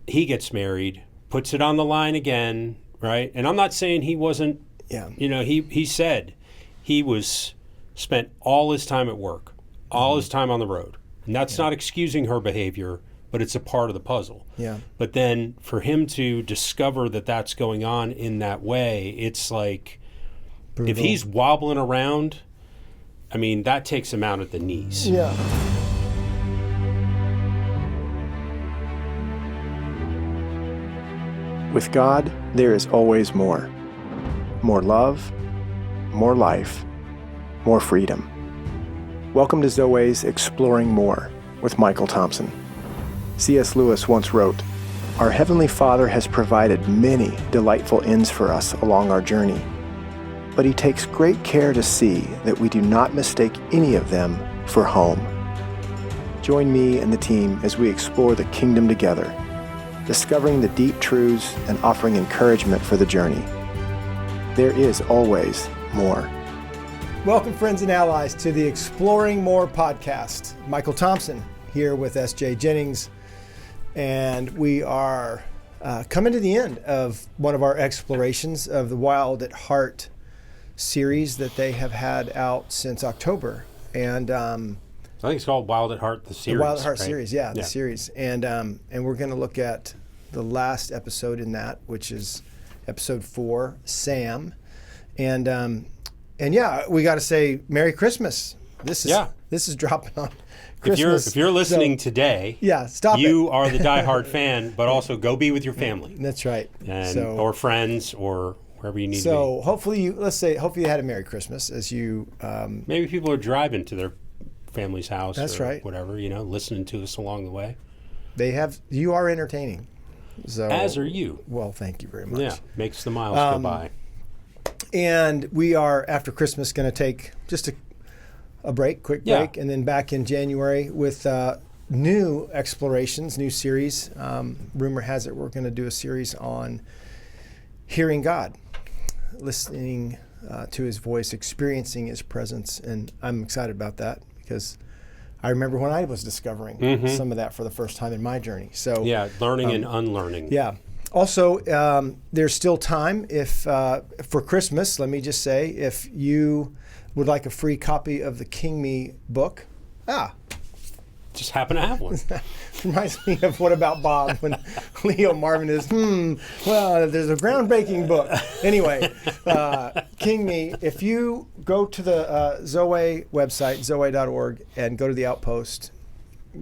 he gets married, puts it on the line again, right? And I'm not saying he wasn't, he said he spent all his time at work, all his time on the road. And that's not excusing her behavior, but it's a part of the puzzle. Yeah. But then for him to discover that that's going on in that way, it's like, brutal. If he's wobbling around, I mean, that takes him out at the knees. Yeah. With God, there is always more. More love, more life, more freedom. Welcome to Zoe's Exploring More with Michael Thompson. C.S. Lewis once wrote, "Our Heavenly Father has provided many delightful ends for us along our journey, but He takes great care to see that we do not mistake any of them for home." Join me and the team as we explore the kingdom together, discovering the deep truths and offering encouragement for the journey. There is always more. Welcome, friends and allies, to the Exploring More podcast. Michael Thompson here with S.J. Jennings, and we are coming to the end of one of our explorations of the Wild at Heart series that they have had out since October. And I think it's called Wild at Heart, the series. The Wild at Heart right? series, the series. And we're going to look at the last episode in that, which is episode 4, Sam. And we got to say Merry Christmas. This is dropping on Christmas. If you're listening today, stop you are the diehard fan, but also go be with your family. That's right. Or friends or wherever you need to be. So hopefully you had a Merry Christmas as you... maybe people are driving to their family's house whatever, listening to us along the way. You are entertaining. So, as are you. Well, thank you very much. Yeah, makes the miles go by. And we are, after Christmas, going to take just a quick break, and then back in January with new explorations, new series. Rumor has it we're going to do a series on hearing God, listening to His voice, experiencing His presence. And I'm excited about that because I remember when I was discovering some of that for the first time in my journey. So learning and unlearning. Yeah. Also, there's still time for Christmas. Let me just say, if you would like a free copy of the King Me book, just happen to have one. Reminds me of What About Bob when Leo Marvin is, there's a groundbreaking book. Anyway, King Me, if you go to the Zoe website, zoe.org, and go to the Outpost,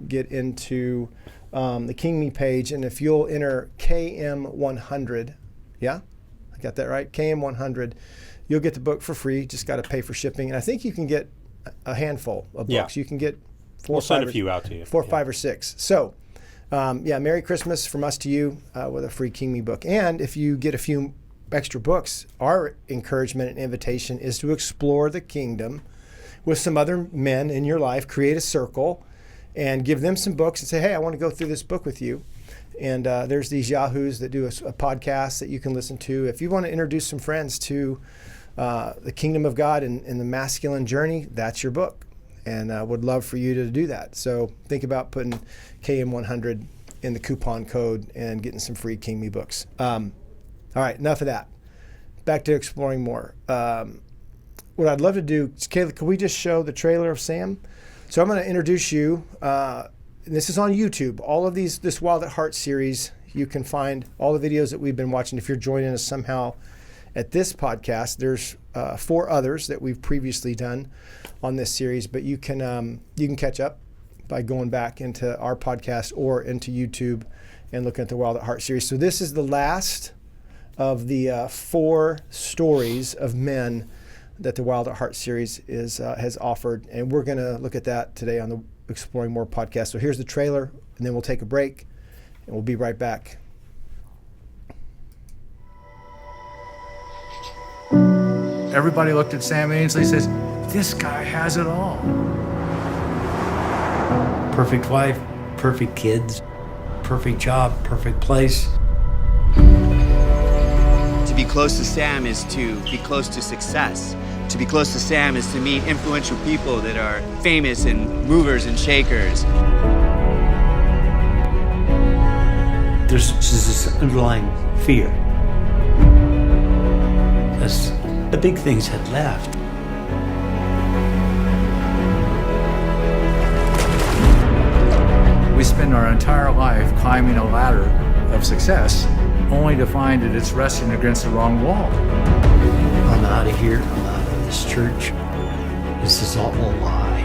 get into the King Me page, and if you'll enter KM100, I got that right, KM100, you'll get the book for free. Just got to pay for shipping. And I think you can get a handful of books. You can get we'll send a few out to you. 4, 5, or 6. So, Merry Christmas from us to you with a free King Me book. And if you get a few extra books, our encouragement and invitation is to explore the kingdom with some other men in your life, create a circle, and give them some books and say, hey, I want to go through this book with you. And there's these yahoos that do a podcast that you can listen to. If you want to introduce some friends to the kingdom of God and the masculine journey, that's your book. And I would love for you to do that. So think about putting KM100 in the coupon code and getting some free King Me books. All right, enough of that. Back to exploring more. What I'd love to do, Kayla, can we just show the trailer of Sam? So I'm going to introduce you. This is on YouTube. All of this Wild at Heart series, you can find all the videos that we've been watching. If you're joining us somehow at this podcast, there's 4 others that we've previously done on this series, but you can catch up by going back into our podcast or into YouTube and looking at the Wild at Heart series. So this is the last of the 4 stories of men that the Wild at Heart series has offered, and we're going to look at that today on the Exploring More podcast. So here's the trailer, and then we'll take a break, and we'll be right back. Everybody looked at Sam Ainsley and says, this guy has it all. Perfect wife, perfect kids, perfect job, perfect place. To be close to Sam is to be close to success. To be close to Sam is to meet influential people that are famous and movers and shakers. there's just this underlying fear. As the big things had left. We spend our entire life climbing a ladder of success, only to find that it's resting against the wrong wall. I'm out of here. I'm out of this church. This is all a lie.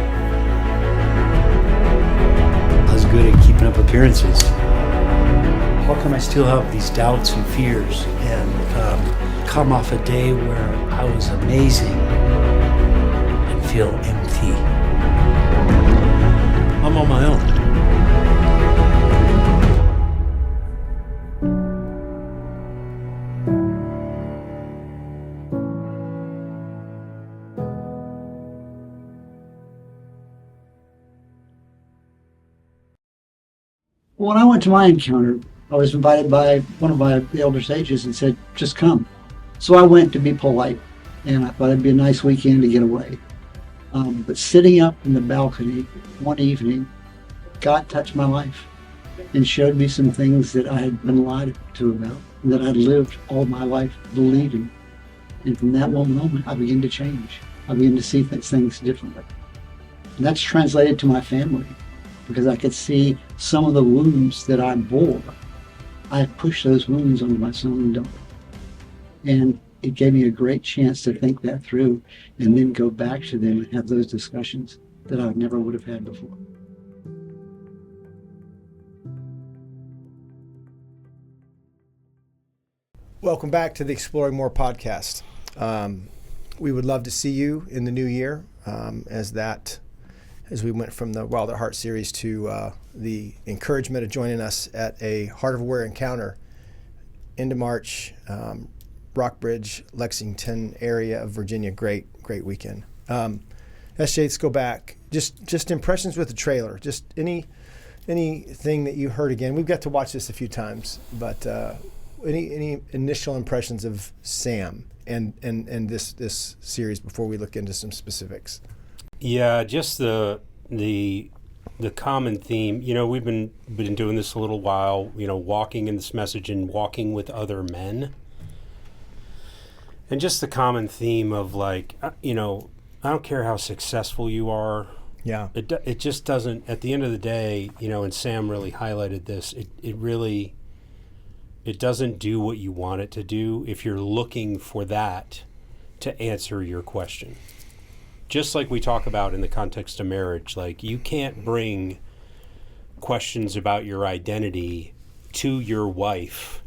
I was good at keeping up appearances. How come I still have these doubts and fears and come off a day where I was amazing and feel empty? I'm on my own. When I went to my encounter, I was invited by one of my elder sages and said, just come. So I went to be polite, and I thought it'd be a nice weekend to get away. But sitting up in the balcony one evening, God touched my life and showed me some things that I had been lied to about, and that I'd lived all my life believing. And from that one moment, I began to change. I began to see things differently. And that's translated to my family, because I could see some of the wounds that I bore. I pushed those wounds onto my son and daughter. And it gave me a great chance to think that through and then go back to them and have those discussions that I never would have had before. Welcome back to the Exploring More podcast. We would love to see you in the new year as we went from the Wild at Heart series to the encouragement of joining us at a Heart of Aware encounter into March, Rockbridge, Lexington area of Virginia. Great weekend. SJ, let's go back. Just impressions with the trailer. Just anything that you heard again. We've got to watch this a few times, but any initial impressions of Sam and this series before we look into some specifics? Yeah, just the common theme. You know, we've been doing this a little while. You know, walking in this message and walking with other men, and just the common theme of like, you know, I don't care how successful you are. Yeah. It just doesn't. At the end of the day, you know, and Sam really highlighted this. It doesn't do what you want it to do if you're looking for that to answer your question. Just like we talk about in the context of marriage, like you can't bring questions about your identity to your wife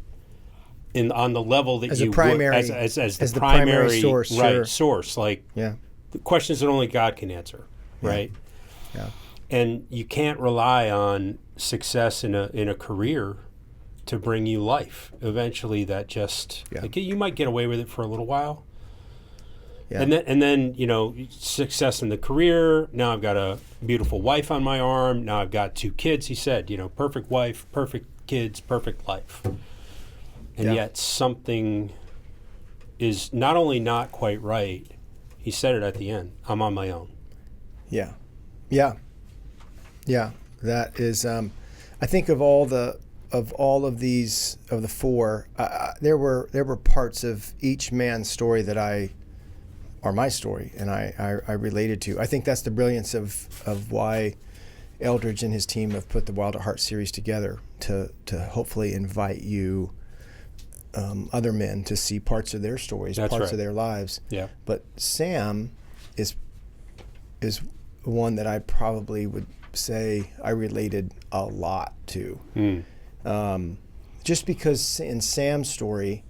on the level that as you a primary, would, as the primary source, right? sure. Source, like yeah, the questions that only God can answer, right? Yeah. And you can't rely on success in a career to bring you life. Eventually, that just like you might get away with it for a little while. Yeah. And then, you know, success in the career. Now I've got a beautiful wife on my arm. Now I've got 2 kids. He said, you know, perfect wife, perfect kids, perfect life. And yet something is not only not quite right, he said it at the end. I'm on my own. Yeah. That is, I think of all of these, of the 4, there were parts of each man's story that are my story, and I related to. I think that's the brilliance of why Eldridge and his team have put the Wild at Heart series together to hopefully invite you, other men, to see parts of their stories, that's parts right. of their lives. Yeah. But Sam is one that I probably would say I related a lot to. Just because in Sam's story,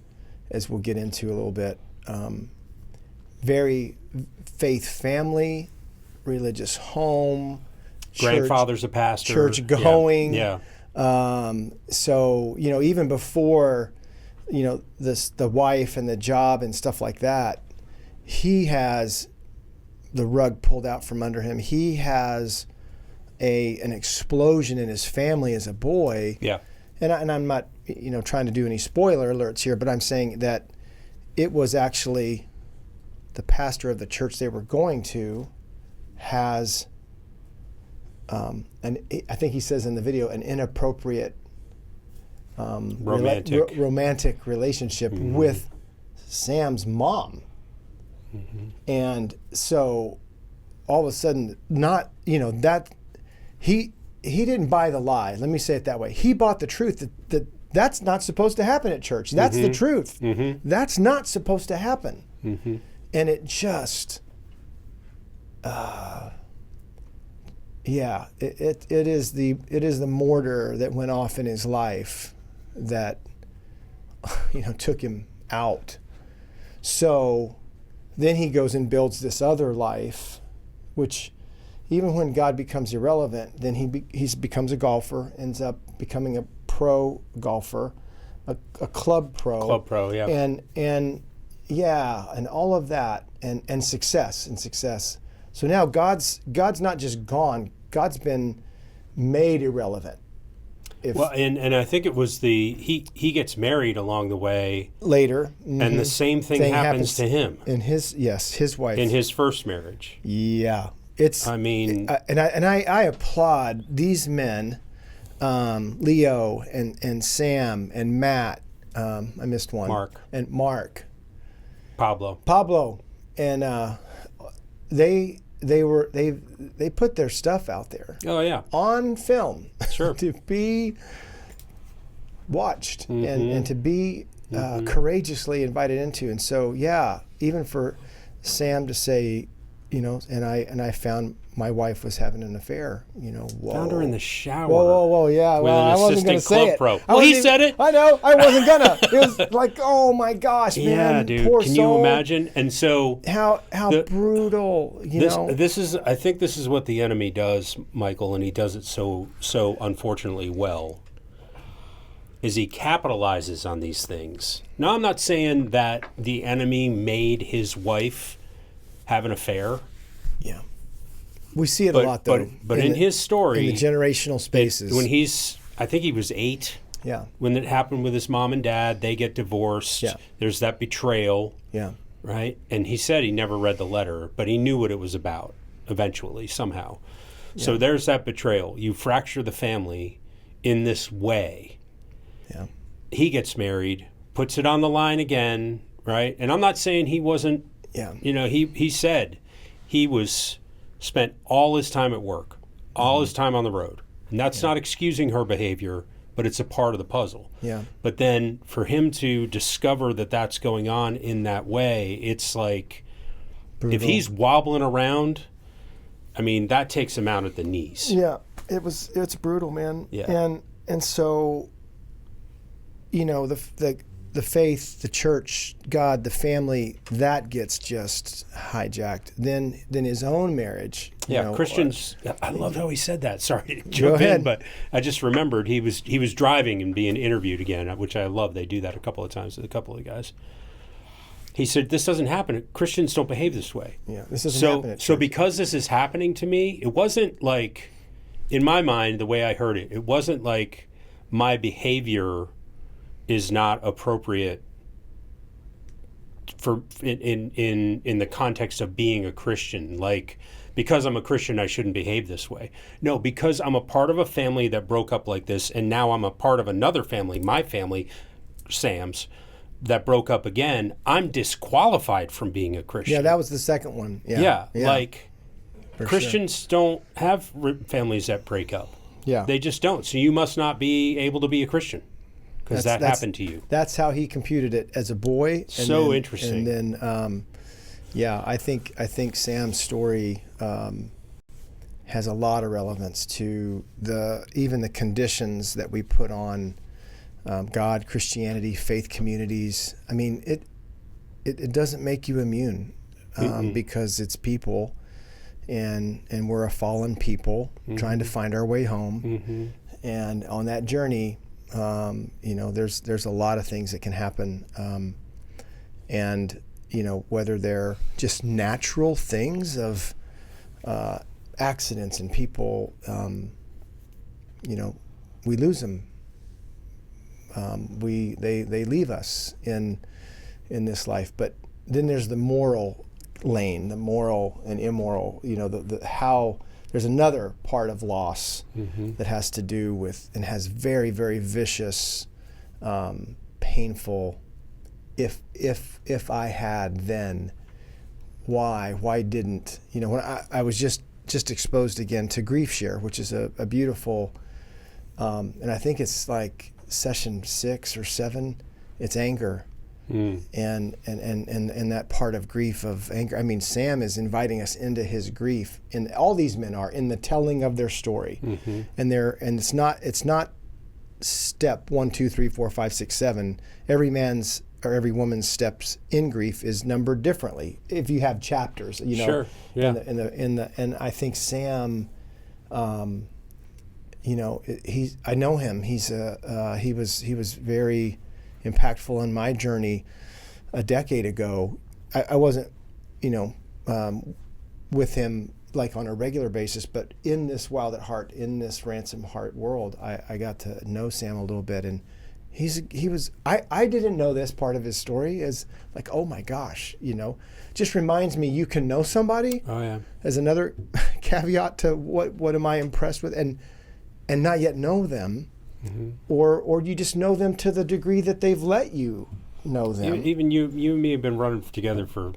as we'll get into a little bit, very faith family, religious home, grandfather's a pastor, church going. Yeah. So, you know, even before, you know, the wife and the job and stuff like that, he has the rug pulled out from under him. He has an explosion in his family as a boy. Yeah. And I'm not, you know, trying to do any spoiler alerts here, but I'm saying that it was actually the pastor of the church they were going to has, I think he says in the video, an inappropriate romantic relationship with Sam's mom. And so all of a sudden, that he didn't buy the lie. Let me say it that way. He bought the truth that's not supposed to happen at church. That's the truth. That's not supposed to happen. And it just, it is the mortar that went off in his life that took him out. So then he goes and builds this other life, which even when God becomes irrelevant, then he becomes a golfer, ends up becoming a pro golfer, a club pro. Club pro, yeah. And all of that, and success. So now God's not just gone, God's been made irrelevant. And I think it was he gets married along the way later, and the same thing happens to him in his wife in his first marriage. Yeah, and I applaud these men, Leo and Sam and Matt. I missed one. Mark. Pablo, and they put their stuff out there. Oh yeah, on film. Sure. To be watched and to be courageously invited into. And so even for Sam to say, and I found my wife was having an affair. Whoa. Found her in the shower. Whoa, yeah. With well, an I wasn't going to say it. Pro. Well, he said it. I know. I wasn't gonna. It was like, oh my gosh, man. Yeah, dude. Poor Can soul. you imagine? And so how brutal. This is. I think this is what the enemy does, Michael, and he does it so unfortunately well. Is he capitalizes on these things. Now, I'm not saying that the enemy made his wife have an affair. Yeah. We see it a lot, though. But in his story, in the generational spaces, I think he was 8. Yeah. When it happened with his mom and dad, they get divorced. Yeah. There's that betrayal. Yeah. Right. And he said he never read the letter, but he knew what it was about eventually, somehow. Yeah. So there's that betrayal. You fracture the family in this way. Yeah. He gets married, puts it on the line again. Right. And I'm not saying he wasn't. Yeah. He said he spent all his time at work, all his time on the road. And that's not excusing her behavior, but it's a part of the puzzle. Yeah. But then for him to discover that that's going on in that way, it's like, brutal. If he's wobbling around, I mean, that takes him out at the knees. Yeah, it's brutal, man. Yeah. And so, the faith, the church, God, the family, that gets just hijacked. Then his own marriage. Christians. I loved how he said that. Sorry to jump in, but I just remembered he was driving and being interviewed again, which I love. They do that a couple of times with a couple of guys. He said, "This doesn't happen. Christians don't behave this way." Yeah, this doesn't happen at church. So because this is happening to me, it wasn't like, in my mind, the way I heard it, it wasn't like my behavior is not appropriate for in the context of being a Christian. Like, because I'm a Christian, I shouldn't behave this way. No, because I'm a part of a family that broke up like this, and now I'm a part of another family, my family, Sam's, that broke up again. I'm disqualified from being a Christian. Yeah, that was the second one. Yeah. Like, for Christians don't have families that break up. Yeah. They just don't. So you must not be able to be a Christian. Because that happened to you. That's how he computed it as a boy. Interesting. And then, I think Sam's story has a lot of relevance to even the conditions that we put on God, Christianity, faith communities. I mean, it doesn't make you immune because it's people, and we're a fallen people trying to find our way home, and on that journey. There's a lot of things that can happen, and whether they're just natural things of accidents and people, we lose them. They leave us in this life, but then there's the moral lane, the moral and immoral. How. There's another part of loss that has to do with and has very, very vicious painful. If I had, then why didn't, when I was just exposed again to Grief Share, which is a beautiful, and I think it's like session 6 or 7, it's anger. And that part of grief, of anger. I mean, Sam is inviting us into his grief, and all these men are in the telling of their story. And it's not step 1, 2, 3, 4, 5, 6, 7. Every man's or every woman's steps in grief is numbered differently. If you have chapters, Sure. Yeah. And I think Sam, I know him. He was very impactful in my journey a decade ago. I wasn't, with him like on a regular basis, but in this Wild at Heart, in this Ransom Heart world, I got to know Sam a little bit, and I didn't know this part of his story as like, oh my gosh, just reminds me you can know somebody. Oh yeah. As another caveat to what am I impressed with, and not yet know them. Or you just know them to the degree that they've let you know them. Even you and me have been running together for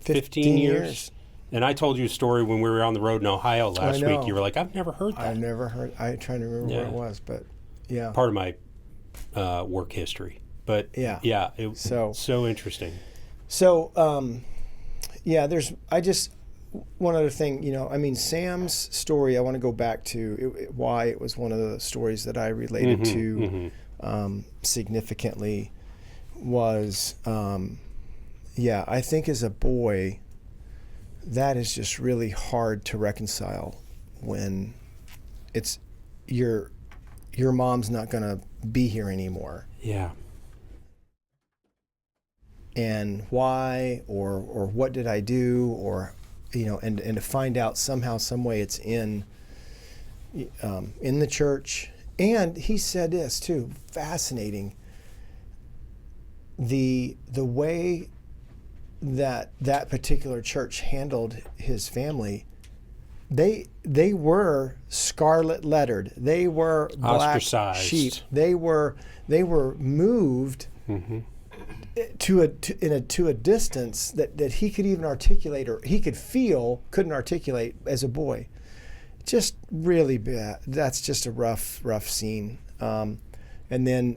15 years. And I told you a story when we were on the road in Ohio last week. You were like, I've never heard that. I've never heard. I'm trying to remember what it was, but yeah. Part of my work history. But it was so interesting. So, one other thing, Sam's story, I want to go back to why it was one of the stories that I related to significantly was, I think as a boy, that is just really hard to reconcile when it's your mom's not going to be here anymore. Yeah. And why, or what did I do, or and to find out somehow, some way it's in the church. And he said this too, fascinating. The way that particular church handled his family, they were scarlet lettered. They were black sheep. They were moved to a distance that he could even articulate, or he could feel, couldn't articulate as a boy. Just really bad. That's just a rough scene. And then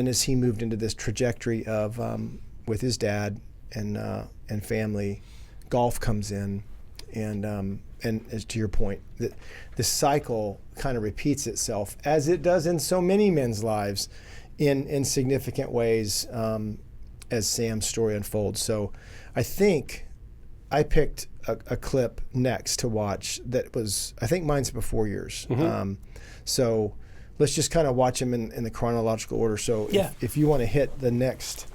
as he moved into this trajectory of with his dad and family, golf comes in, and as to your point, the cycle kind of repeats itself, as it does in so many men's lives, in significant ways, as Sam's story unfolds. So I think I picked a clip next to watch that was, I think mine's before yours. So let's just kind of watch them in the chronological order. So if you want to hit the next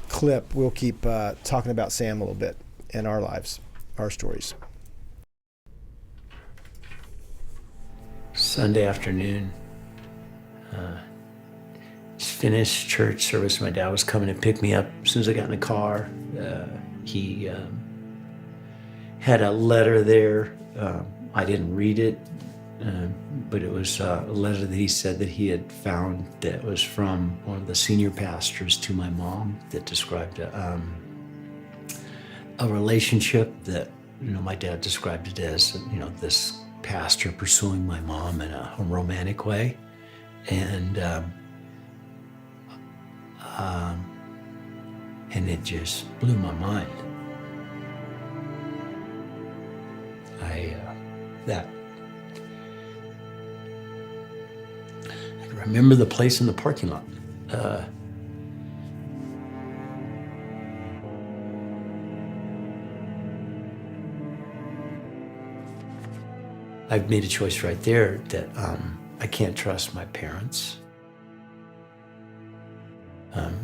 clip, we'll keep talking about Sam a little bit in our lives, our stories. Sunday afternoon, just finished church service. My dad was coming to pick me up as soon as I got in the car. He had a letter there. I didn't read it, but it was a letter that he said that he had found that was from one of the senior pastors to my mom, that described a relationship that, my dad described it as, this pastor pursuing my mom in a romantic way. And it just blew my mind. I can remember the place in the parking lot. I've made a choice right there that I can't trust my parents.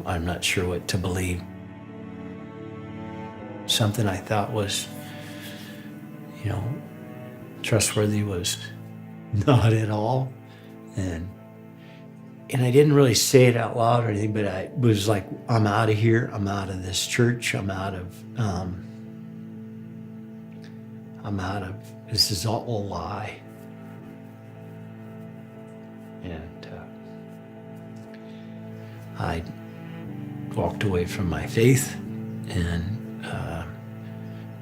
I'm not sure what to believe. Something I thought was, trustworthy was not at all. And I didn't really say it out loud or anything, but I was like, I'm out of here. I'm out of this church. I'm out of, this is all a lie. And I walked away from my faith and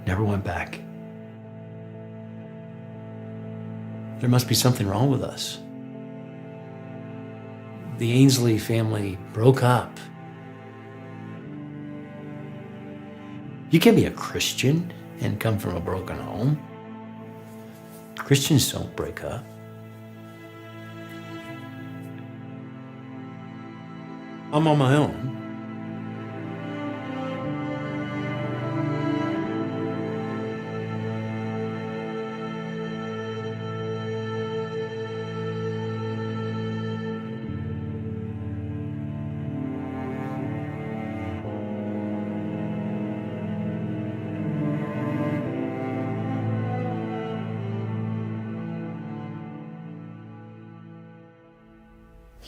never went back. There must be something wrong with us. The Ainsley family broke up. You can be a Christian and come from a broken home. Christians don't break up. I'm on my own.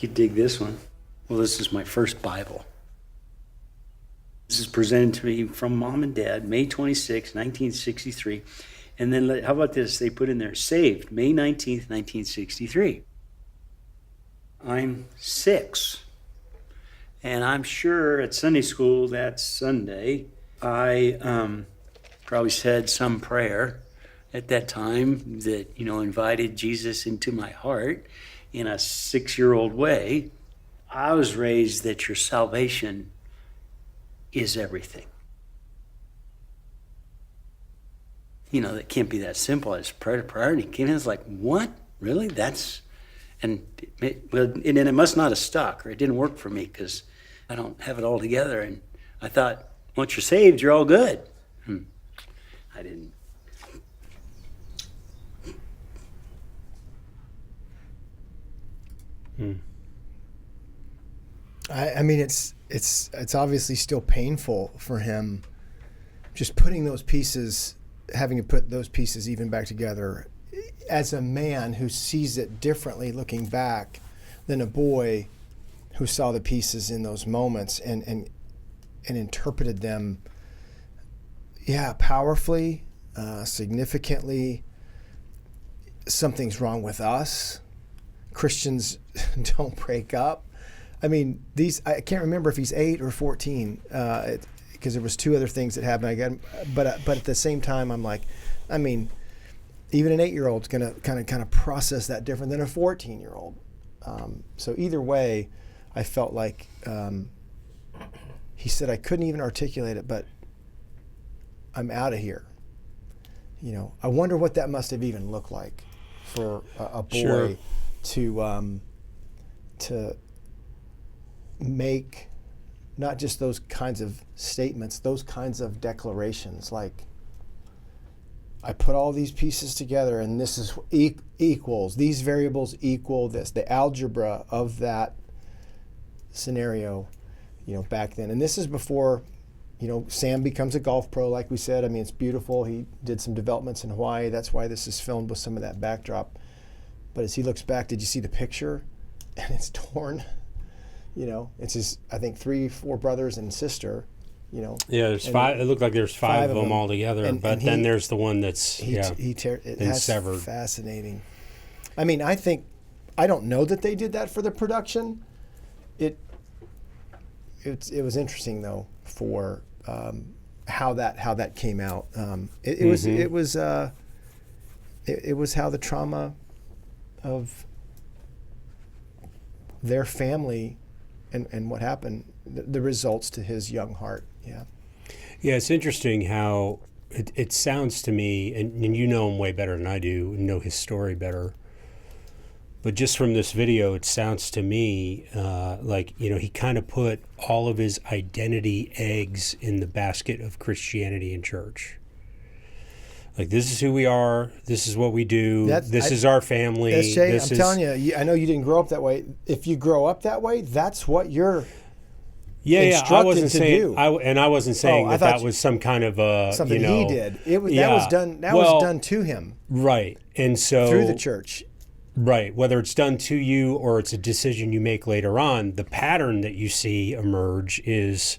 You dig this one? Well, this is my first Bible. This is presented to me from Mom and Dad, May 26, 1963. And then how about this? They put in there, saved, May 19th, 1963. I'm 6. And I'm sure at Sunday school that Sunday, I probably said some prayer at that time that, invited Jesus into my heart in a 6-year-old way. I was raised that your salvation is everything. That can't be that simple. It's prayer to priority. It's like, what? Really? And it must not have stuck, or it didn't work for me because I don't have it all together. And I thought, once you're saved, you're all good. I didn't. I mean, it's obviously still painful for him, just putting those pieces, having to put those pieces even back together, as a man who sees it differently looking back than a boy who saw the pieces in those moments and interpreted them, powerfully, significantly. Something's wrong with us. Christians don't break up. I mean, I can't remember if he's 8 or 14, because there was 2 other things that happened. But at the same time, I'm like, I mean, even an 8-year-old's gonna kind of process that different than a 14-year-old. So either way, I felt like he said I couldn't even articulate it, but I'm out of here. I wonder what that must have even looked like for a boy. Sure. To make not just those kinds of statements, those kinds of declarations, like, I put all these pieces together and this is equals, these variables equal this, the algebra of that scenario, back then. And this is before, Sam becomes a golf pro, like we said. I mean, it's beautiful. He did some developments in Hawaii. That's why this is filmed with some of that backdrop. But as he looks back, did you see the picture? And it's torn. It's his, I think, 3-4 brothers and sister. Yeah, there's 5. It looked like there's 5 of them all together. But then there's the one that's severed. Fascinating. I mean, I don't know that they did that for the production. It was interesting though for how that came out. It was how the trauma of their family and what happened, the results to his young heart. Yeah, it's interesting how it sounds to me, and you know him way better than I do, know his story better, but just from this video, it sounds to me like, he kind of put all of his identity eggs in the basket of Christianity and church. Like, this is who we are. This is what we do. This is our family. SJ, I'm telling you, I know you didn't grow up that way. If you grow up that way, that's what you're instructed I wasn't to saying, do. I wasn't saying that was some kind of something he did. That was done. That was done to him. Right, and so through the church. Right, whether it's done to you or it's a decision you make later on, the pattern that you see emerge is,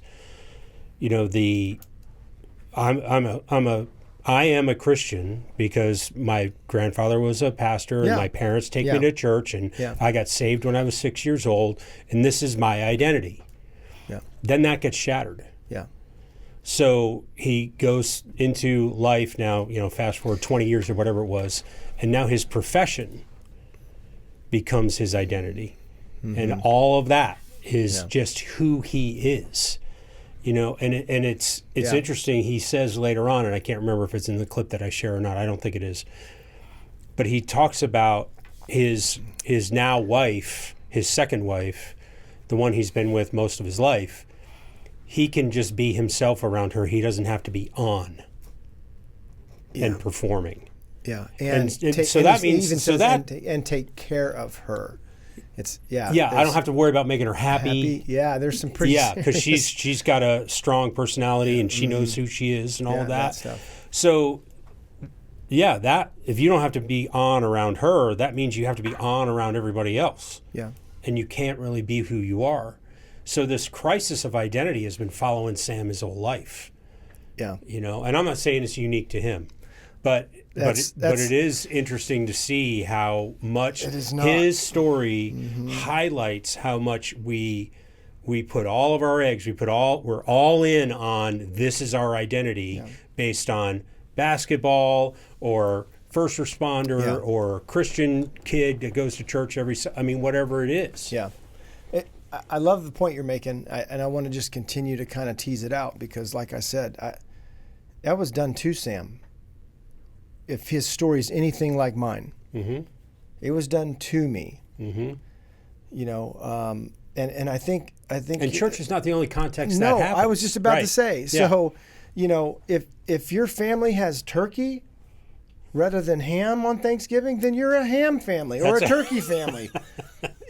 I am a Christian because my grandfather was a pastor and my parents take me to church, and I got saved when I was 6 years old, and this is my identity. Yeah. then that gets shattered. Yeah. So he goes into life now, fast forward 20 years or whatever it was, and now his profession becomes his identity. And all of that is just who he is. And it's interesting. He says later on, and I can't remember if it's in the clip that I share or not. I don't think it is. But he talks about his now wife, his second wife, the one he's been with most of his life. He can just be himself around her. He doesn't have to be on and performing. Yeah, and so that means and take care of her. It's I don't have to worry about making her happy. Yeah, there's some pretty because she's got a strong personality and she knows who she is and all of that. Stuff. So that if you don't have to be on around her, that means you have to be on around everybody else. Yeah, and you can't really be who you are. So this crisis of identity has been following Sam his whole life. Yeah, and I'm not saying it's unique to him, but it is interesting to see how much his story highlights how much we put all of our eggs, we're all in on this is our identity based on basketball or first responder or Christian kid that goes to church whatever it is. Yeah. I love the point you're making, and I want to just continue to kind of tease it out because, like I said, that was done to Sam. If his story is anything like mine, it was done to me. And I think. And church is not the only context that happens. I was just about to say. So, if your family has turkey rather than ham on Thanksgiving, then you're a ham family or a turkey family.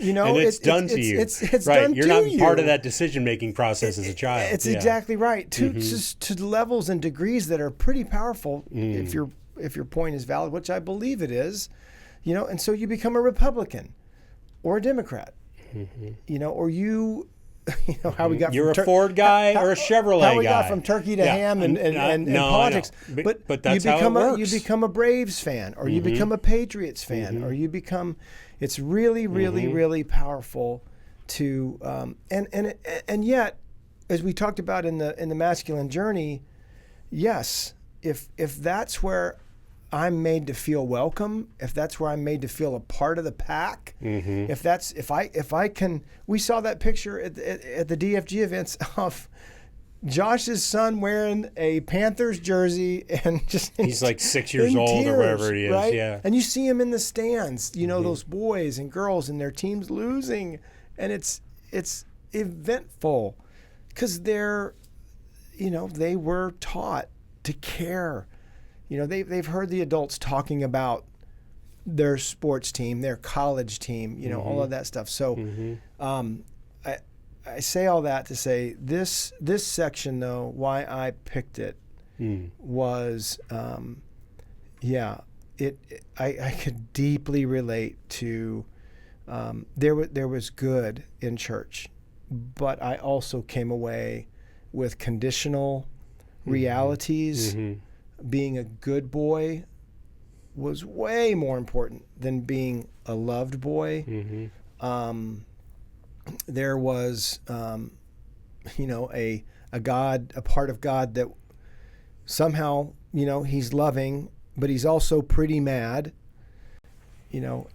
And it's done to you. It's right. done You're to not you. part of that decision-making process as a child. It's exactly right. To levels and degrees that are pretty powerful if your point is valid, which I believe it is. And so you become a Republican or a Democrat. Or you how we got you're from a Ford guy or a Chevrolet guy. How we got from turkey to ham and politics. But that's how it works. You become a Braves fan, or you become a Patriots fan, or you become. It's really, really, really powerful to and yet, as we talked about in the masculine journey, yes, if that's where I'm made to feel welcome, if that's where I'm made to feel a part of the pack, if I can, we saw that picture at the DFG events of Josh's son wearing a Panthers jersey and just he's like 6 years old tears, or whatever he is, right? yeah. And you see him in the stands, those boys and girls and their teams losing, and it's eventful because they're, they were taught to care. They've heard the adults talking about their sports team, their college team, all of that stuff. So I say all that to say this section, though, why I picked it was, I could deeply relate to, there was good in church, but I also came away with conditional realities. Being a good boy was way more important than being a loved boy. There was, a God, a part of God that somehow, he's loving, but he's also pretty mad, and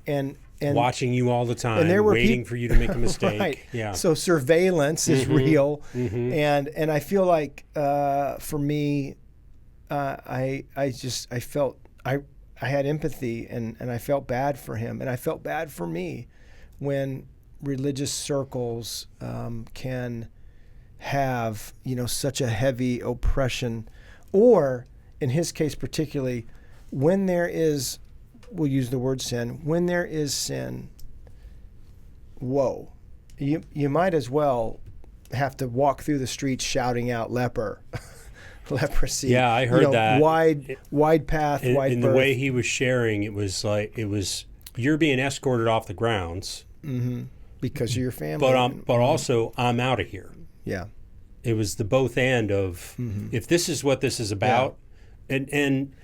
watching you all the time, and there were waiting for you to make a mistake. Right. Yeah. So surveillance is real, and I feel like for me, I felt I had empathy and I felt bad for him, and I felt bad for me when religious circles can have such a heavy oppression, or in his case particularly, when there is, we'll use the word sin, when there is sin, whoa, you might as well have to walk through the streets shouting out leper. Leprosy. Yeah, I heard that. Wide path, wide in birth. the way he was sharing, it was you're being escorted off the grounds because of your family. But also I'm out of here. Yeah. It was the both and of if this is what this is about, and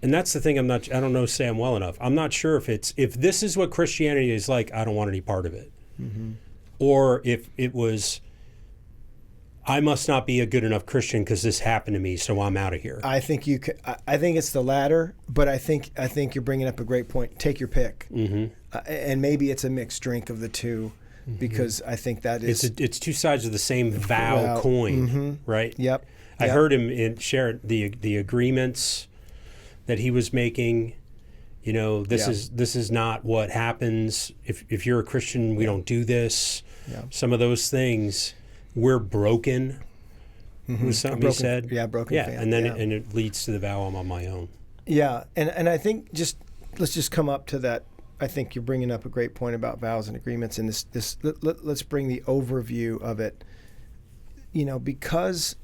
that's the thing. I don't know Sam well enough. I'm not sure if this is what Christianity is like. I don't want any part of it. Or if it was I must not be a good enough Christian because this happened to me, so I'm out of here. I think you could. I think it's the latter, but I think you're bringing up a great point. Take your pick, and maybe it's a mixed drink of the two, because I think that is it's two sides of the same vow coin, right? Yep. I heard him share the agreements that he was making. You know, this is not what happens if you're a Christian. We don't do this. Yeah. Some of those things. We're broken, was something he said. Yeah, broken. Yeah, fan. and then and it leads to the vow I'm on my own. Yeah, and I think let's just come up to that. I think you're bringing up a great point about vows and agreements, and let's bring the overview of it. You know, because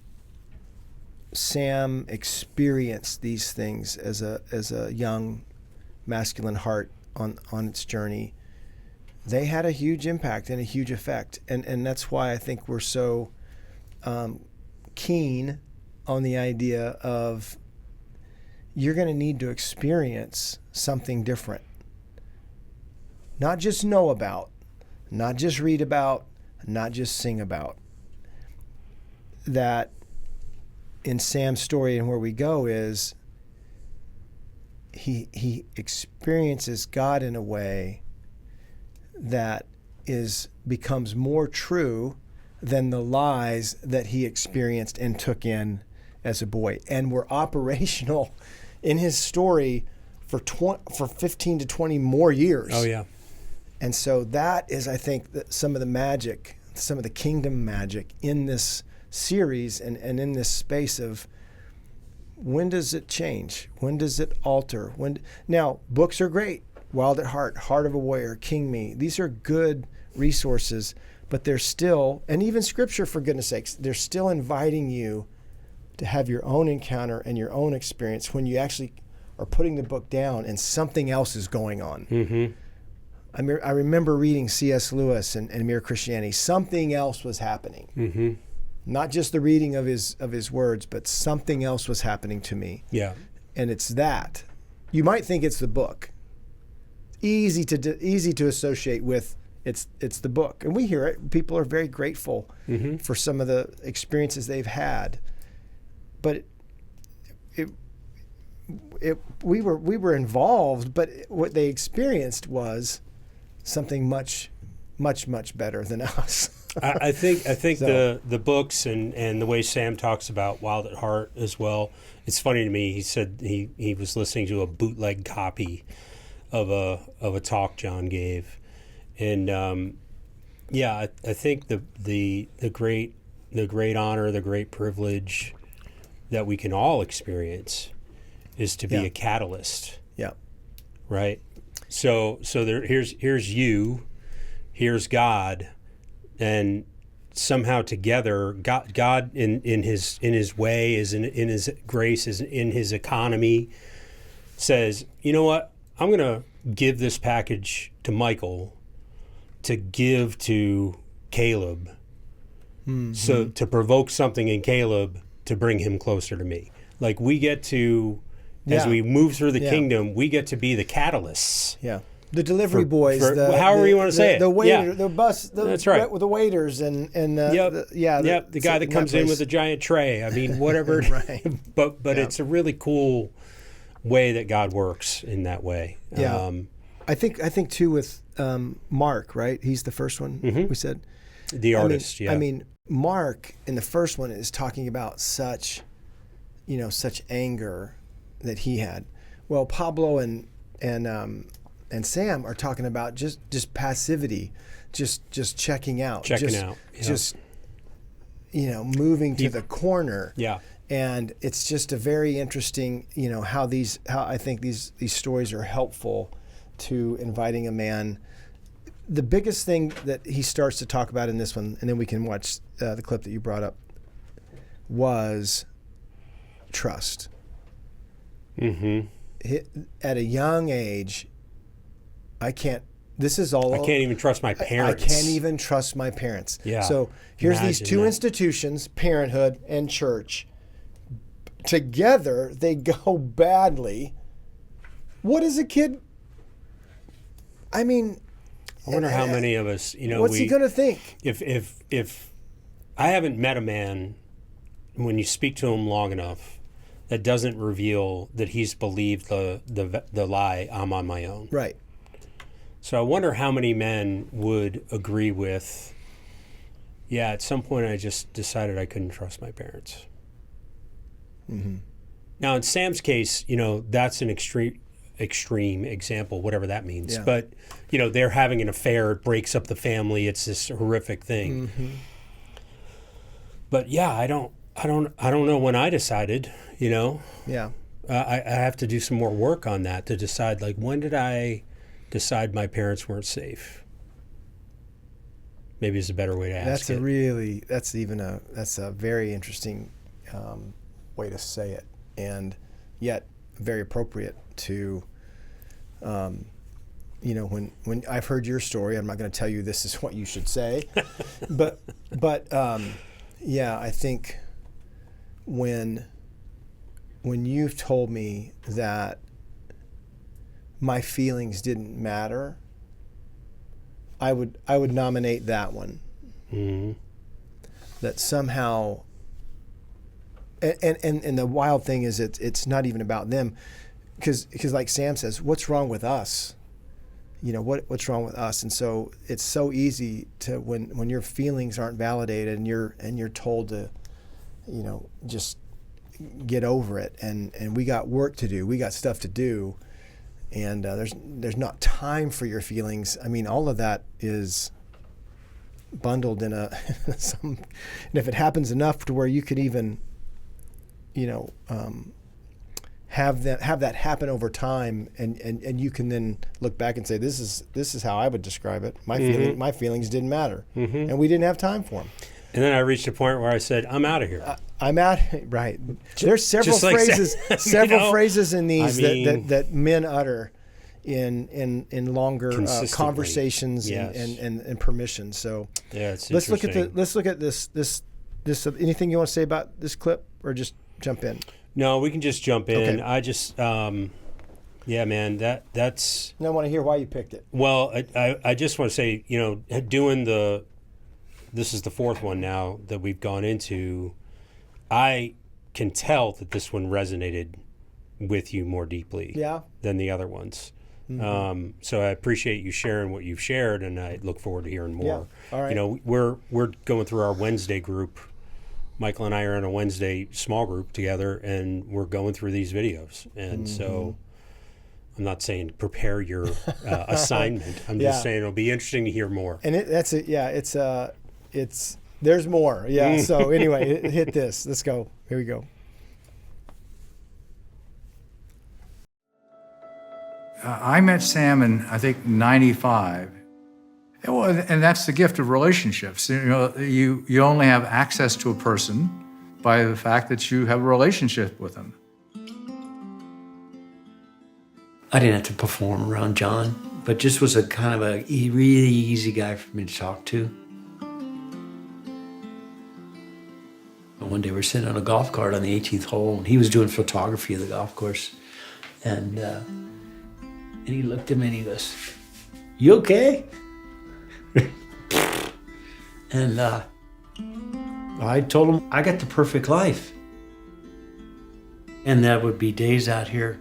Sam experienced these things as a young masculine heart on its journey. They had a huge impact and a huge effect. And that's why I think we're so keen on the idea of you're going to need to experience something different. Not just know about, not just read about, not just sing about. That in Sam's story and where we go is he experiences God in a way that becomes more true than the lies that he experienced and took in as a boy, and were operational in his story for 15 to 20 more years. Oh yeah. And so that is, I think, some of the magic, some of the kingdom magic in this series and in this space of when does it change? When does it alter? Now, books are great. Wild at Heart, Heart of a Warrior, King Me. These are good resources, but they're still, and even Scripture, for goodness sakes, they're still inviting you to have your own encounter and your own experience when you actually are putting the book down and something else is going on. Mm-hmm. I remember reading C.S. Lewis and Mere Christianity. Something else was happening. Mm-hmm. Not just the reading of his words, but something else was happening to me. Yeah. And it's that. You might think it's the book. Easy to associate with it's the book, and we hear it. People are very grateful for some of the experiences they've had, but we were involved, but what they experienced was something much better than us. I think so. the books and the way Sam talks about Wild at Heart as well. It's funny to me. He said he was listening to a bootleg copy of a talk John gave, and I think the great honor, the great privilege that we can all experience is to be a catalyst. Yeah. Right. So here's you, here's God, and somehow together, God in his way, is in his grace, is in his economy, says, you know what? I'm going to give this package to Michael to give to Caleb, so to provoke something in Caleb to bring him closer to me. Like we get to, as we move through the kingdom, we get to be the catalysts. Yeah. The delivery boys, however you want to say it. The waiter, the bus, that's right. The waiters and the guy that comes in with a giant tray. I mean, whatever. Right. But it's a really cool way that God works in that way. Yeah. I think too with Mark, right? He's the first one we said. The artist, I mean, Mark in the first one is talking about such anger that he had. Well, Pablo and Sam are talking about just passivity, just checking out. Just moving to the corner. Yeah. And it's just a very interesting, how I think these stories are helpful to inviting a man. The biggest thing that he starts to talk about in this one, and then we can watch the clip that you brought up, was trust. Mm-hmm. At a young age, I can't even trust my parents. I can't even trust my parents. Yeah. So here's these two institutions, parenthood and church. Together, they go badly. What is a kid? I mean, I wonder how many of us, what's he going to think? If I haven't met a man, when you speak to him long enough, that doesn't reveal that he's believed the lie, I'm on my own. Right. So I wonder how many men would agree with, yeah, at some point I just decided I couldn't trust my parents. Mm-hmm. Now, in Sam's case, that's an extreme example, whatever that means. Yeah. But, they're having an affair, it breaks up the family, it's this horrific thing. Mm-hmm. But yeah, I don't know when I decided, Yeah. I have to do some more work on that to decide, like, when did I decide my parents weren't safe? Maybe it's a better way to ask it. That's a very interesting way to say it, and yet very appropriate to, when I've heard your story, I'm not going to tell you this is what you should say, but yeah, I think when you've told me that my feelings didn't matter, I would nominate that one. Mm-hmm. That somehow, and the wild thing is it's not even about them, because like Sam says, what's wrong with us? What's wrong with us? And so it's so easy to when your feelings aren't validated and you're told to, just get over it, and we got work to do, we got stuff to do, and there's not time for your feelings. I mean, all of that is bundled in and if it happens enough to where you could even, have that happen over time, and you can then look back and say, this is how I would describe it. My feelings didn't matter, and we didn't have time for them. And then I reached a point where I said, I'm out of here. I'm out. Right. There's several phrases, phrases in these that men utter in longer conversations and permissions. So yeah, it's let's look at this. Anything you want to say about this clip, or just jump in? No, we can just jump in. Okay. I just, yeah, man, that's. I want to hear why you picked it. Well, I just want to say, this is the fourth one now that we've gone into. I can tell that this one resonated with you more deeply than the other ones. Mm-hmm. So I appreciate you sharing what you've shared, and I look forward to hearing more. Yeah. All right. We're going through our Wednesday group. Michael and I are in a Wednesday small group together, and we're going through these videos. And so I'm not saying prepare your assignment. I'm just saying it'll be interesting to hear more. And that's it. Yeah, it's there's more. Yeah. So anyway, hit this. Let's go. Here we go. I met Sam in, I think, 95. And that's the gift of relationships. You only have access to a person by the fact that you have a relationship with them. I didn't have to perform around John, but just was a kind of a really easy guy for me to talk to. One day we're sitting on a golf cart on the 18th hole, and he was doing photography of the golf course. And he looked at me and he goes, "You okay?" And I told him I got the perfect life. And that would be days out here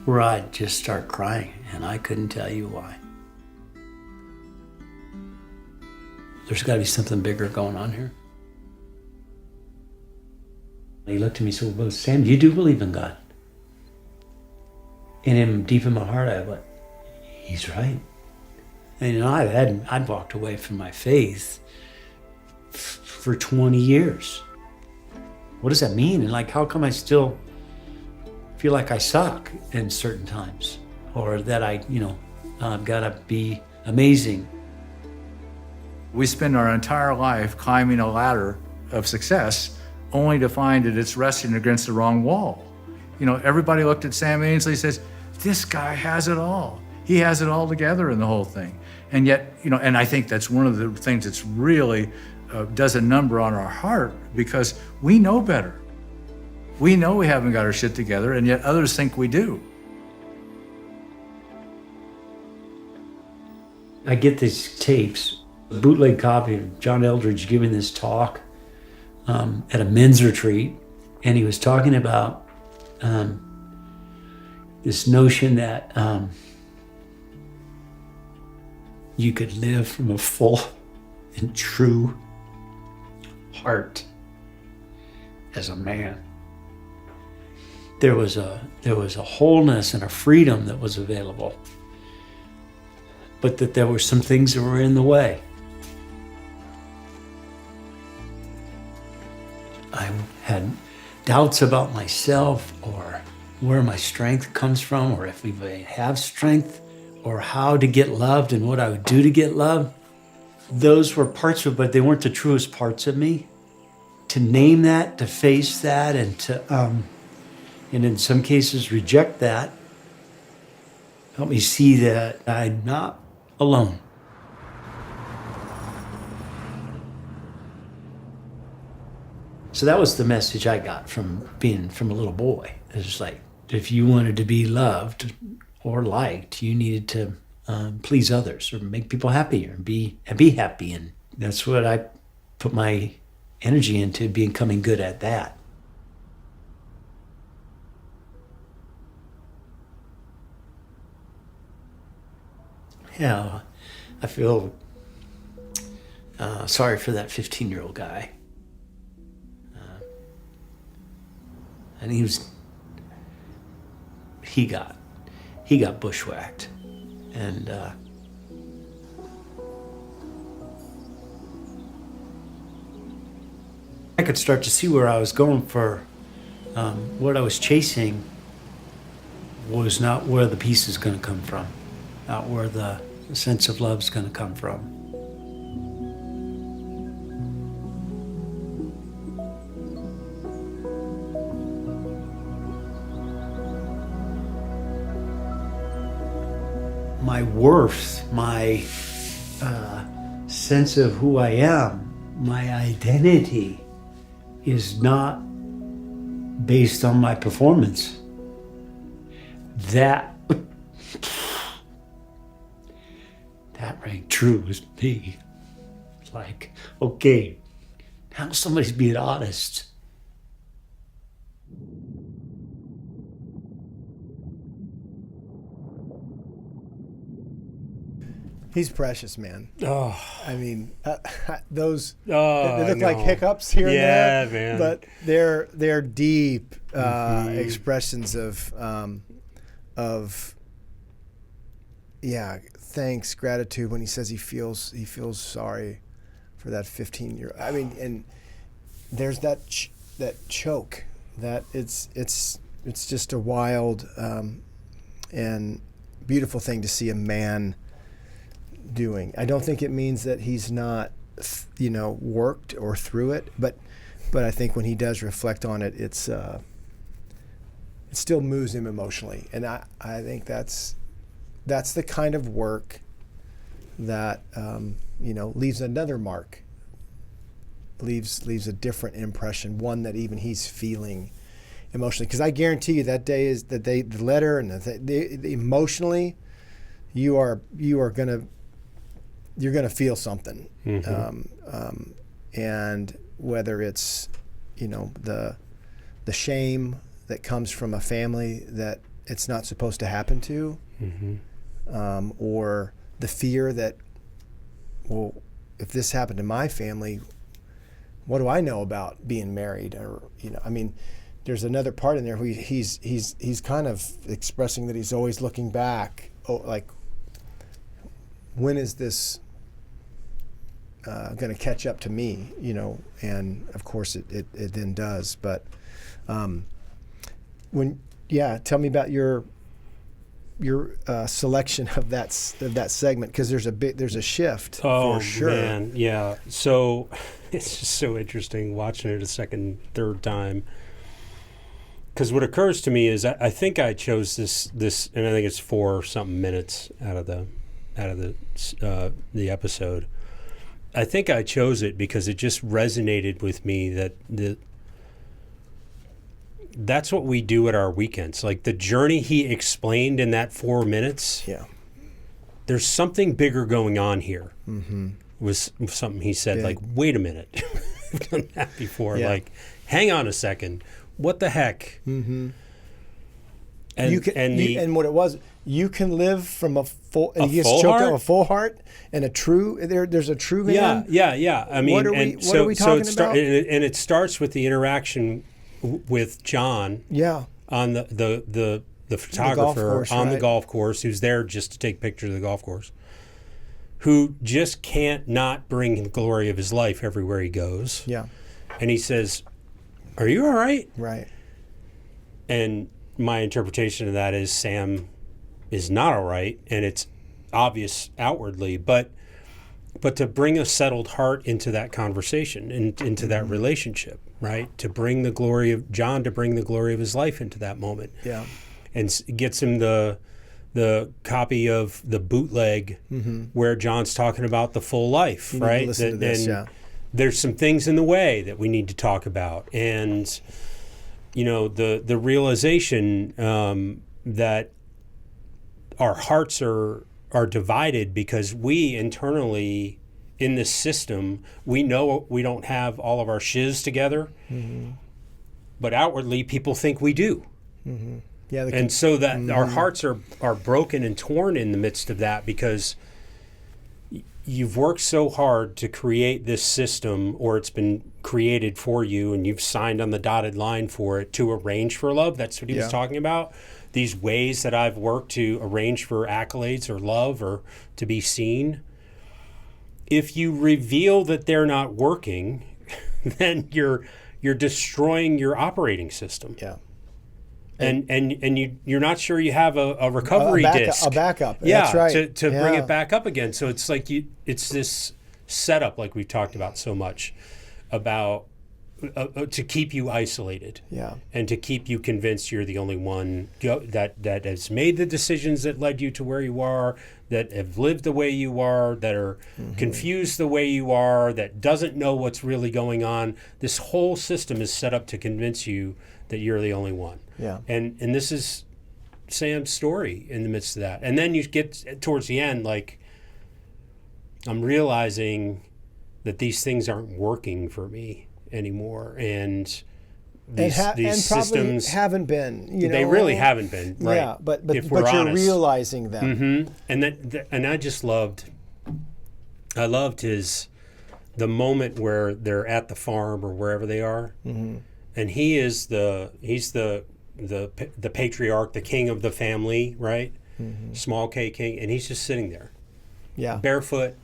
where I'd just start crying, and I couldn't tell you why. There's got to be something bigger going on here. He looked at me and said, "Well, Sam, you do believe in God?" And deep in my heart, I went, he's right. And I'd walked away from my faith for 20 years. What does that mean? And how come I still feel like I suck in certain times? Or that I've got to be amazing. We spend our entire life climbing a ladder of success only to find that it's resting against the wrong wall. Everybody looked at Sam Ainsley and says, this guy has it all. He has it all together in the whole thing. And yet, and I think that's one of the things that's really does a number on our heart, because we know better. We know we haven't got our shit together, and yet others think we do. I get these tapes A bootleg copy of John Eldridge giving this talk at a men's retreat, and he was talking about this notion that you could live from a full and true heart as a man. There was a wholeness and a freedom that was available, but that there were some things that were in the way. I had doubts about myself, or where my strength comes from, or if we have strength, or how to get loved and what I would do to get loved. Those were parts of it, but they weren't the truest parts of me. To name that, to face that, and to, and in some cases reject that, helped me see that I'm not alone. So that was the message I got from being from a little boy. It was like, if you wanted to be loved or liked, you needed to please others or make people happier and be happy. And that's what I put my energy into, becoming good at that. Yeah, I feel sorry for that 15-year-old guy. And he got bushwhacked, and I could start to see where I was going for what I was chasing was not where the peace is going to come from, not where the sense of love is going to come from. My worth, my sense of who I am, my identity is not based on my performance. That rang true with me. Like, okay, now somebody's being honest. He's precious, man. Oh, I mean, those oh, they look I like know. hiccups here and Yeah, there, man. but they're deep expressions of thanks, gratitude. When he says he feels sorry for that 15-year-old. I mean, and there's that choke that it's just a wild and beautiful thing to see a man doing. I don't think it means that he's not, worked or through it, but I think when he does reflect on it, it still moves him emotionally, and I think that's the kind of work that leaves another mark, leaves a different impression, one that even he's feeling emotionally. Because I guarantee you that day is the letter and the emotionally, you're gonna feel something, and whether it's the shame that comes from a family that it's not supposed to happen to, or the fear that, well, if this happened to my family, what do I know about being married? Or there's another part in there where he's kind of expressing that he's always looking back, like, when is this going to catch up to me? And of course it then does. But tell me about your selection of that segment, because there's a shift for sure. Oh man, yeah. So it's just so interesting watching it a second, third time. Because what occurs to me is I think I chose this, and I think it's 4-something minutes out of the episode. I think I chose it because it just resonated with me that's what we do at our weekends. Like the journey he explained in that 4 minutes. Yeah. There's something bigger going on here. was something he said, Big. like, wait a minute. We've done that before. Yeah. Like, hang on a second. What the heck? Mm-hmm. And, You can, and what it was, you can live from a full, and he gets full choked heart? up, a full heart, and a true. There's a true man. Yeah. I mean, What are we talking about? And it starts with the interaction with John. Yeah. On the photographer course, on the right. golf course, who's there just to take pictures of the golf course, who just can't not bring the glory of his life everywhere he goes. Yeah. And he says, "Are you all right?" Right. And my interpretation of that is Sam is not all right, and it's obvious outwardly, but to bring a settled heart into that conversation and into that relationship, right? To bring the glory of John, to bring the glory of his life into that moment. Yeah. And gets him the copy of the bootleg where John's talking about the full life, You need to right? listen to this, yeah. There's some things in the way that we need to talk about, and the realization that our hearts are divided because we internally in this system, we know we don't have all of our shiz together, but outwardly people think we do. Yeah. And so that our hearts are broken and torn in the midst of that because you've worked so hard to create this system, or it's been created for you and you've signed on the dotted line for it to arrange for love. That's what he was talking about. These ways that I've worked to arrange for accolades or love or to be seen. If you reveal that they're not working, then you're destroying your operating system. Yeah. And you're not sure you have a recovery disc. A backup. Yeah, That's right. to bring it back up again. So it's like it's this setup, like we've talked about so much, about to keep you isolated. Yeah. And to keep you convinced you're the only one that has made the decisions that led you to where you are, that have lived the way you are, that are confused the way you are, that doesn't know what's really going on. This whole system is set up to convince you that you're the only one. Yeah. And this is Sam's story in the midst of that. And then you get towards the end, like, I'm realizing that these things aren't working for me anymore. And these and systems haven't been, they really haven't been, right? Yeah, but if we're you're honest. realizing them. And I just loved the moment where they're at the farm or wherever they are. And he's the patriarch, the king of the family, right? Small K king, and he's just sitting there, barefoot,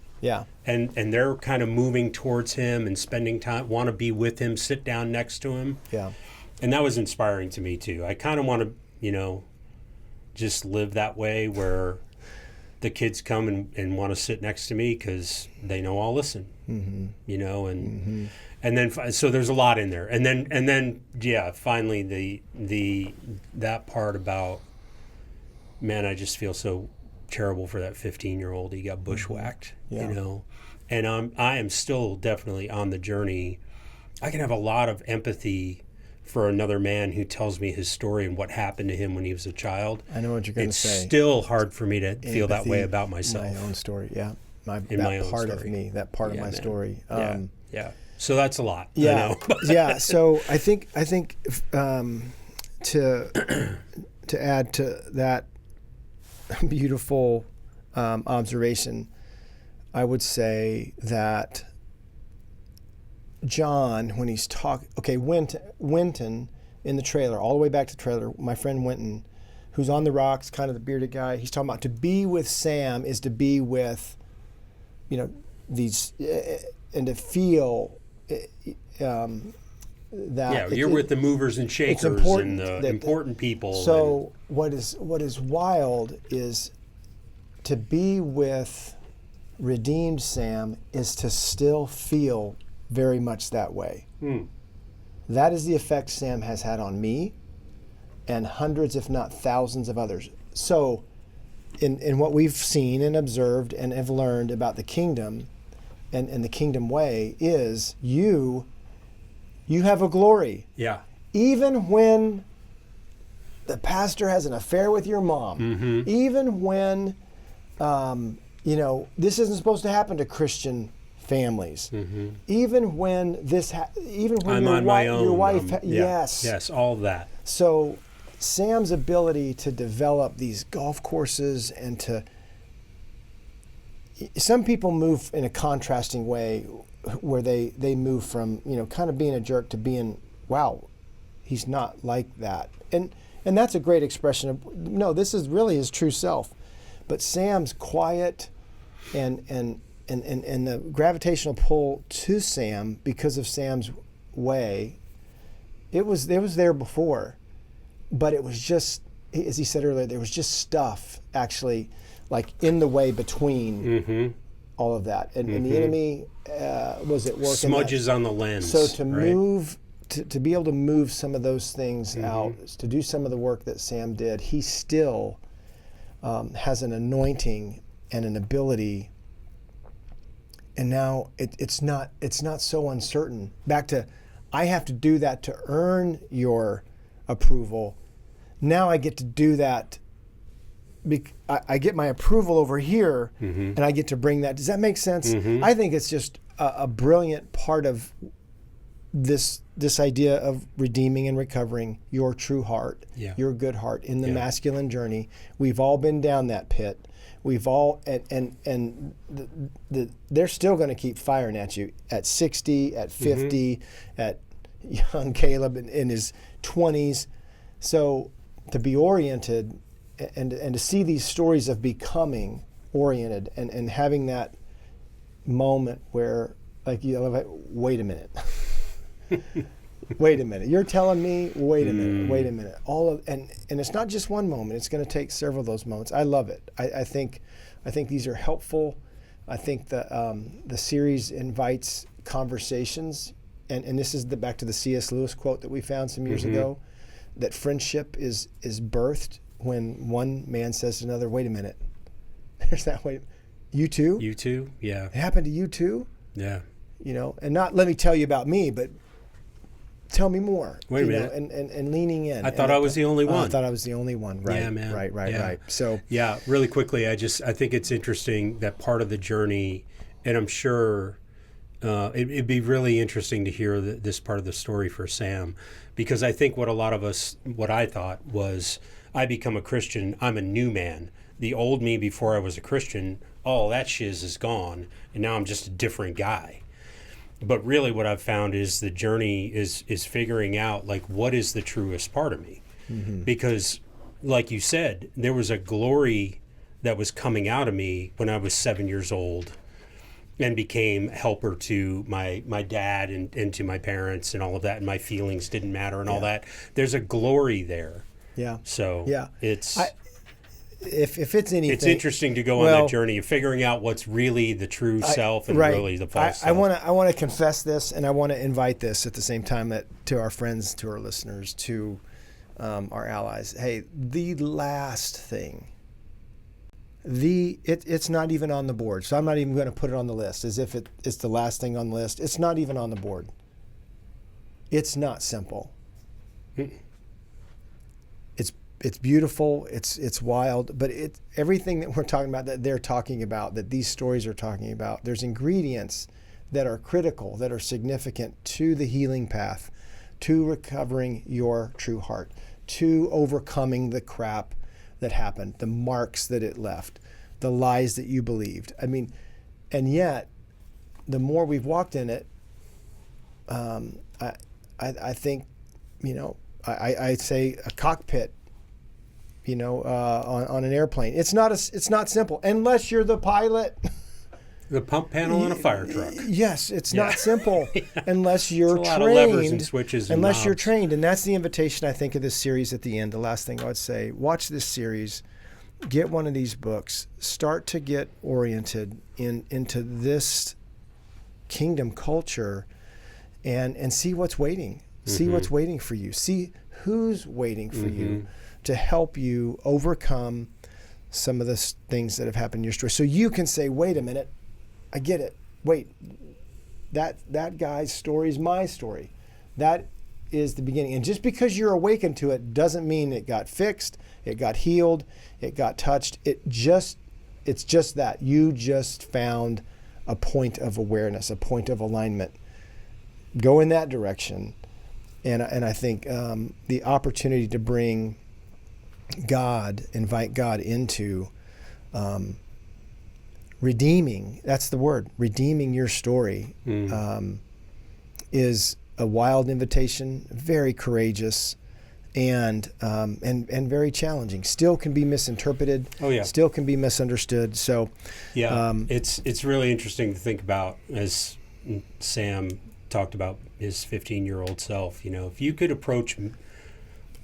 and they're kind of moving towards him and spending time, want to be with him, sit down next to him, and that was inspiring to me too. I kind of want to, just live that way where the kids come and want to sit next to me because they know I'll listen, and then so there's a lot in there, and then finally that part about, man, I just feel so terrible for that 15-year-old. He got bushwhacked, and I am still definitely on the journey. I can have a lot of empathy for another man who tells me his story and what happened to him when he was a child. I know what you're going to say. It's still hard for me to feel that way about myself. My own story, my own part of me, that part of my story. So that's a lot. Yeah, yeah. So I think to add to that beautiful observation, I would say that John, when he's talking, Winton in the trailer, all the way back to the trailer, my friend Winton, who's on the rocks, kind of the bearded guy, he's talking about to be with Sam is to be with, these, and to feel that. You're with the movers and shakers and the important people. So what is wild is to be with redeemed Sam is to still feel very much that way. That is the effect Sam has had on me and hundreds, if not thousands of others. So in what we've seen and observed and have learned about the kingdom and the kingdom way is you have a glory. Yeah. Even when the pastor has an affair with your mom, even when, this isn't supposed to happen to Christian families. Even when even when I'm your, on my own. your wife, Yes, all of that. So Sam's ability to develop these golf courses and some people move in a contrasting way where they move from, kind of being a jerk to being, wow, he's not like that. And that's a great expression of, no, this is really his true self. But Sam's quiet and the gravitational pull to Sam because of Sam's way, it was there before, but it was just, as he said earlier, there was just stuff actually like in the way between all of that. And the enemy was at work. Smudges on the lens. So to move, to be able to move some of those things out, to do some of the work that Sam did, he still has an anointing and an ability. And now it's not so uncertain. Back to, I have to do that to earn your approval. Now I get to do that. I get my approval over here, and I get to bring that. Does that make sense? I think it's just a brilliant part of this idea of redeeming and recovering your true heart, your good heart in the masculine journey. We've all been down that pit. We've all and they're still going to keep firing at you at 60, at 50, at young Caleb in his 20s. So to be oriented and to see these stories of becoming oriented and having that moment where, like, wait a minute. Wait a minute. You're telling me, wait a minute. And it's not just one moment. It's going to take several of those moments. I love it. I think these are helpful. I think the series invites conversations, and this is back to the C.S. Lewis quote that we found some years ago, that friendship is birthed when one man says to another, wait a minute. There's that way. You too? You too? Yeah. It happened to you too? Yeah. And not let me tell you about me, but tell me more. Wait a minute. And leaning in. I thought I was the only one. I thought I was the only one. Right. Yeah, man. Right. So yeah, really quickly, I think it's interesting that part of the journey, and I'm sure it'd be really interesting to hear this part of the story for Sam, because I think what I thought was, I become a Christian, I'm a new man. The old me before I was a Christian, all that shiz is gone, and now I'm just a different guy. But really what I've found is the journey is figuring out, like, what is the truest part of me? Because, like you said, there was a glory that was coming out of me when I was 7 years old and became helper to my dad and to my parents and all of that, and my feelings didn't matter and all that. There's a glory there. Yeah. So it's... If it's anything, it's interesting to go on that journey of figuring out what's really the true self and really the false self. I want to confess this, and I want to invite this at the same time to our friends, to our listeners, to our allies. Hey, the last thing, it's not even on the board, so I'm not even going to put it on the list as if it's the last thing on the list. It's not even on the board. It's not simple. It's beautiful, it's wild, but everything that we're talking about, that they're talking about, that these stories are talking about, there's ingredients that are critical, that are significant to the healing path, to recovering your true heart, to overcoming the crap that happened, the marks that it left, the lies that you believed. I mean, and yet, the more we've walked in it, I think, I'd say a cockpit, on an airplane. It's not simple unless you're the pilot. The pump panel on a fire truck. Yes, it's not simple unless you're trained. A lot of levers and switches and unless knobs. you're trained, and that's the invitation I think of this series at the end. The last thing I would say: watch this series, get one of these books, start to get oriented into this kingdom culture, and see what's waiting. See what's waiting for you. See who's waiting for you to help you overcome some of the things that have happened in your story. So you can say, wait a minute, I get it. Wait, that guy's story is my story. That is the beginning. And just because you're awakened to it doesn't mean it got fixed, it got healed, it got touched. It's just that. You just found a point of awareness, a point of alignment. Go in that direction. And I think the opportunity to bring God, invite God into redeeming, that's the word, redeeming your story, is a wild invitation, very courageous, and very challenging. Still can be misinterpreted. Oh yeah. Still can be misunderstood. So yeah, it's really interesting to think about, as Sam talked about his 15-year-old self. You know, if you could approach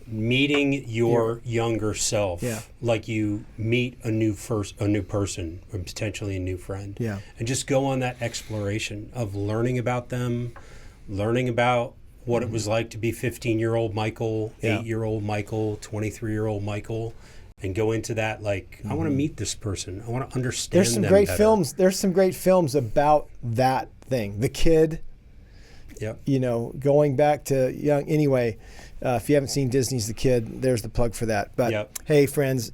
meeting your younger self like you meet a new person, or potentially a new friend, and just go on that exploration of learning about them, learning about what it was like to be 15-year-old Michael, 8-year-old Michael, 23-year-old Michael, and go into that like, I want to meet this person. I want to understand there's some them great better. films. There's some great films about that thing. The Kid. Yep. You know, going back to young. Anyway, if you haven't seen Disney's The Kid, there's the plug for that. But hey, friends,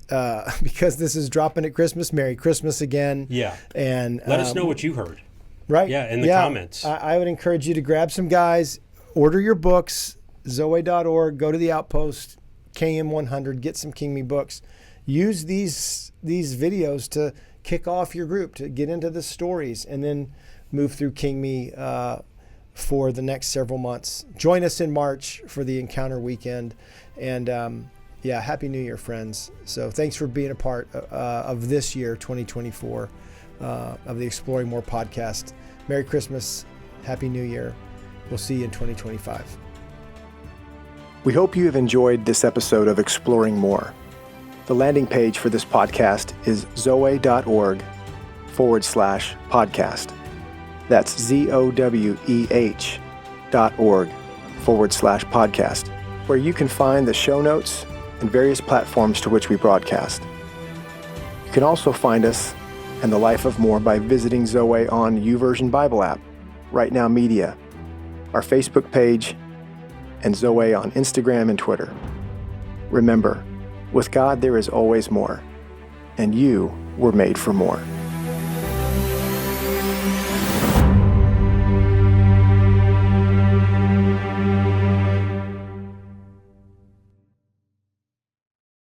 because this is dropping at Christmas, Merry Christmas again. Yeah. And let us know what you heard. Right. Yeah, in the comments. I would encourage you to grab some guys, order your books, zoe.org, go to the Outpost, KM100, get some King Me books. Use these videos to kick off your group, to get into the stories, and then move through King Me for the next several months. Join us in March for the Encounter Weekend. And Happy New Year, friends. So thanks for being a part of this year, 2024, of the Exploring More podcast. Merry Christmas. Happy New Year. We'll see you in 2025. We hope you have enjoyed this episode of Exploring More. The landing page for this podcast is zoe.org/podcast. That's ZOWEH.org/podcast, where you can find the show notes and various platforms to which we broadcast. You can also find us and the Life of More by visiting Zoe on YouVersion Bible app, Right Now Media, our Facebook page, and Zoe on Instagram and Twitter. Remember, with God there is always more, and you were made for more.